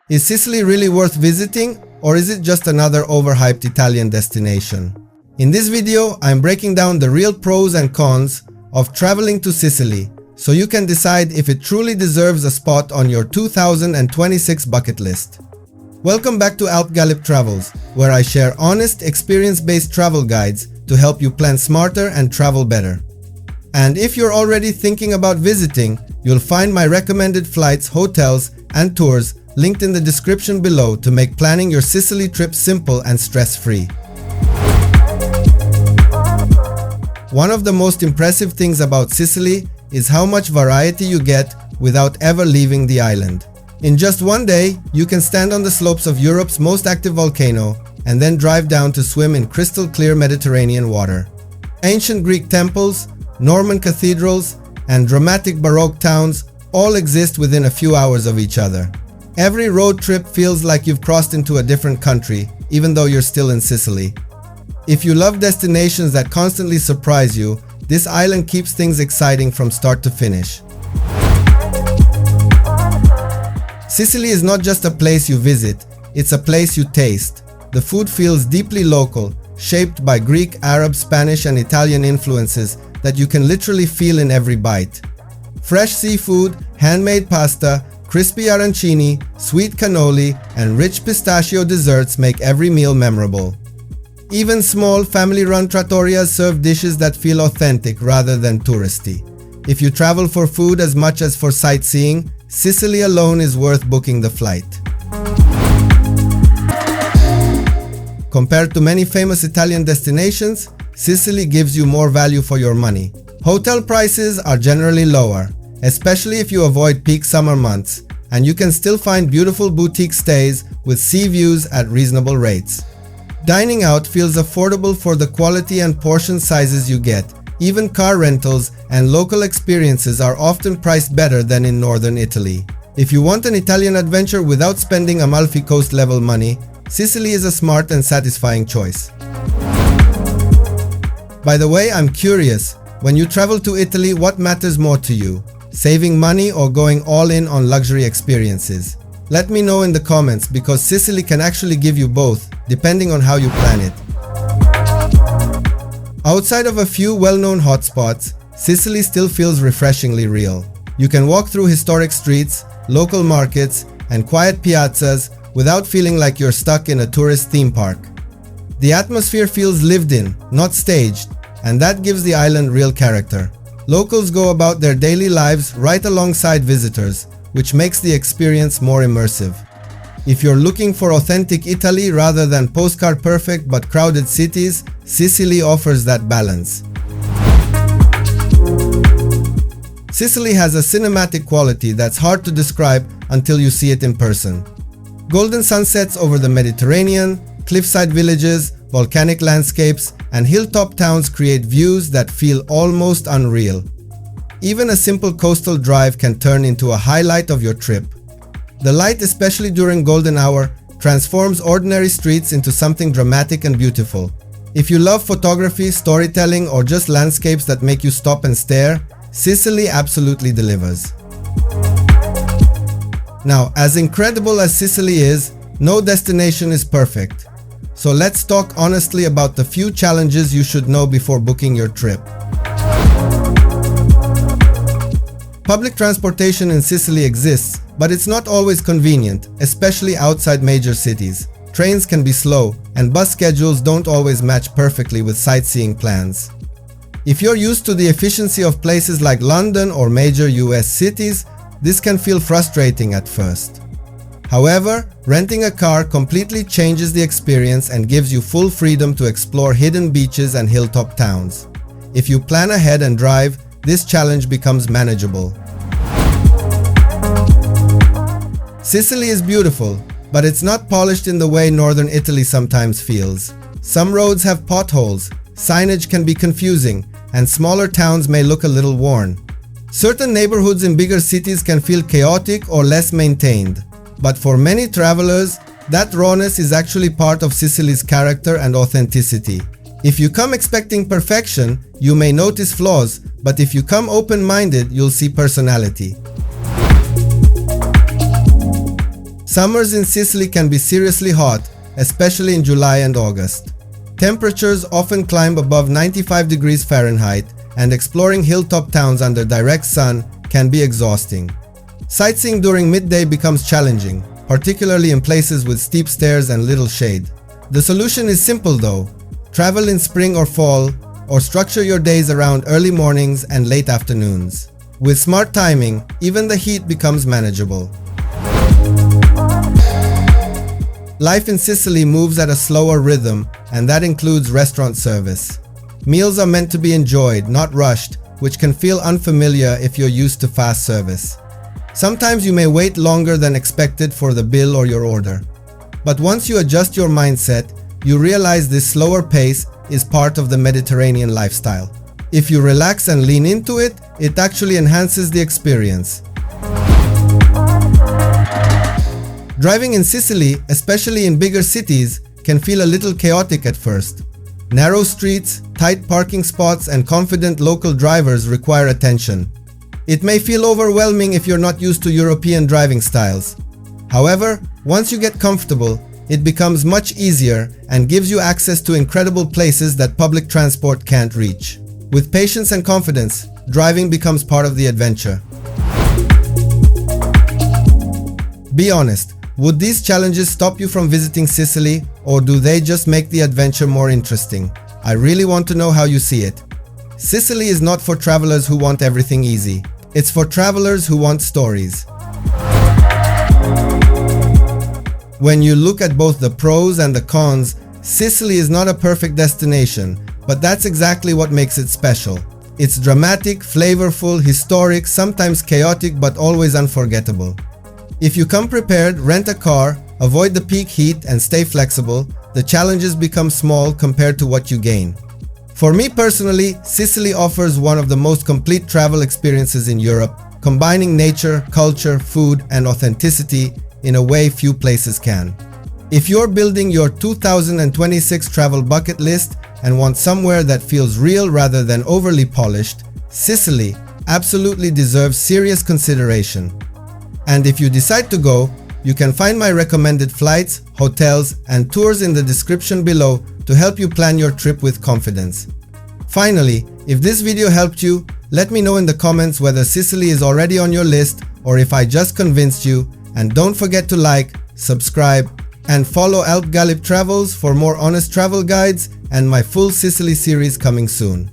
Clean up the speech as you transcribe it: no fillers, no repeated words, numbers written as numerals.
Is Sicily really worth visiting, or is it just another overhyped Italian destination? In this video, I'm breaking down the real pros and cons of traveling to Sicily, so you can decide if it truly deserves a spot on your 2026 bucket list. Welcome back to Galip Travels, where I share honest, experience-based travel guides to help you plan smarter and travel better. And if you're already thinking about visiting, you'll find my recommended flights, hotels, and tours linked in the description below to make planning your Sicily trip simple and stress-free. One of the most impressive things about Sicily is how much variety you get without ever leaving the island. In just one day, you can stand on the slopes of Europe's most active volcano and then drive down to swim in crystal clear Mediterranean water. Ancient Greek temples, Norman cathedrals, and dramatic Baroque towns all exist within a few hours of each other. Every road trip feels like you've crossed into a different country, even though you're still in Sicily. If you love destinations that constantly surprise you, this island keeps things exciting from start to finish. Sicily is not just a place you visit, it's a place you taste. The food feels deeply local, shaped by Greek, Arab, Spanish, and Italian influences that you can literally feel in every bite. Fresh seafood, handmade pasta, crispy arancini, sweet cannoli, and rich pistachio desserts make every meal memorable. Even small, family-run trattorias serve dishes that feel authentic rather than touristy. If you travel for food as much as for sightseeing, Sicily alone is worth booking the flight. Compared to many famous Italian destinations, Sicily gives you more value for your money. Hotel prices are generally lower, especially if you avoid peak summer months, and you can still find beautiful boutique stays with sea views at reasonable rates. Dining out feels affordable for the quality and portion sizes you get. Even car rentals and local experiences are often priced better than in northern Italy. If you want an Italian adventure without spending Amalfi Coast level money, Sicily is a smart and satisfying choice. By the way, I'm curious, when you travel to Italy, what matters more to you? Saving money or going all in on luxury experiences? Let me know in the comments, because Sicily can actually give you both, depending on how you plan it. Outside of a few well-known hotspots, Sicily still feels refreshingly real. You can walk through historic streets, local markets, and quiet piazzas without feeling like you're stuck in a tourist theme park. The atmosphere feels lived in, not staged, and that gives the island real character. Locals go about their daily lives right alongside visitors, which makes the experience more immersive. If you're looking for authentic Italy rather than postcard perfect but crowded cities, Sicily offers that balance. Sicily has a cinematic quality that's hard to describe until you see it in person. Golden sunsets over the Mediterranean, cliffside villages, volcanic landscapes, and hilltop towns create views that feel almost unreal. Even a simple coastal drive can turn into a highlight of your trip. The light, especially during golden hour, transforms ordinary streets into something dramatic and beautiful. If you love photography, storytelling, or just landscapes that make you stop and stare, Sicily absolutely delivers. Now, as incredible as Sicily is, no destination is perfect. So let's talk honestly about the few challenges you should know before booking your trip. Public transportation in Sicily exists, but it's not always convenient, especially outside major cities. Trains can be slow, and bus schedules don't always match perfectly with sightseeing plans. If you're used to the efficiency of places like London or major US cities, this can feel frustrating at first. However, renting a car completely changes the experience and gives you full freedom to explore hidden beaches and hilltop towns. If you plan ahead and drive, this challenge becomes manageable. Sicily is beautiful, but it's not polished in the way northern Italy sometimes feels. Some roads have potholes, signage can be confusing, and smaller towns may look a little worn. Certain neighborhoods in bigger cities can feel chaotic or less maintained. But for many travelers, that rawness is actually part of Sicily's character and authenticity. If you come expecting perfection, you may notice flaws, but if you come open-minded, you'll see personality. Summers in Sicily can be seriously hot, especially in July and August. Temperatures often climb above 95 degrees Fahrenheit, and exploring hilltop towns under direct sun can be exhausting. Sightseeing during midday becomes challenging, particularly in places with steep stairs and little shade. The solution is simple though. Travel in spring or fall, or structure your days around early mornings and late afternoons. With smart timing, even the heat becomes manageable. Life in Sicily moves at a slower rhythm, and that includes restaurant service. Meals are meant to be enjoyed, not rushed, which can feel unfamiliar if you're used to fast service. Sometimes you may wait longer than expected for the bill or your order. But once you adjust your mindset, you realize this slower pace is part of the Mediterranean lifestyle. If you relax and lean into it, it actually enhances the experience. Driving in Sicily, especially in bigger cities, can feel a little chaotic at first. Narrow streets, tight parking spots, and confident local drivers require attention. It may feel overwhelming if you're not used to European driving styles. However, once you get comfortable, it becomes much easier and gives you access to incredible places that public transport can't reach. With patience and confidence, driving becomes part of the adventure. Be honest. Would these challenges stop you from visiting Sicily, or do they just make the adventure more interesting? I really want to know how you see it. Sicily is not for travelers who want everything easy. It's for travelers who want stories. When you look at both the pros and the cons, Sicily is not a perfect destination, but that's exactly what makes it special. It's dramatic, flavorful, historic, sometimes chaotic, but always unforgettable. If you come prepared, rent a car, avoid the peak heat, and stay flexible, the challenges become small compared to what you gain. For me personally, Sicily offers one of the most complete travel experiences in Europe, combining nature, culture, food, and authenticity in a way few places can. If you're building your 2026 travel bucket list and want somewhere that feels real rather than overly polished, Sicily absolutely deserves serious consideration. And if you decide to go, you can find my recommended flights, hotels, and tours in the description below to help you plan your trip with confidence. Finally, if this video helped you, let me know in the comments whether Sicily is already on your list or if I just convinced you, and don't forget to like, subscribe, and follow Galip Travels for more honest travel guides and my full Sicily series coming soon.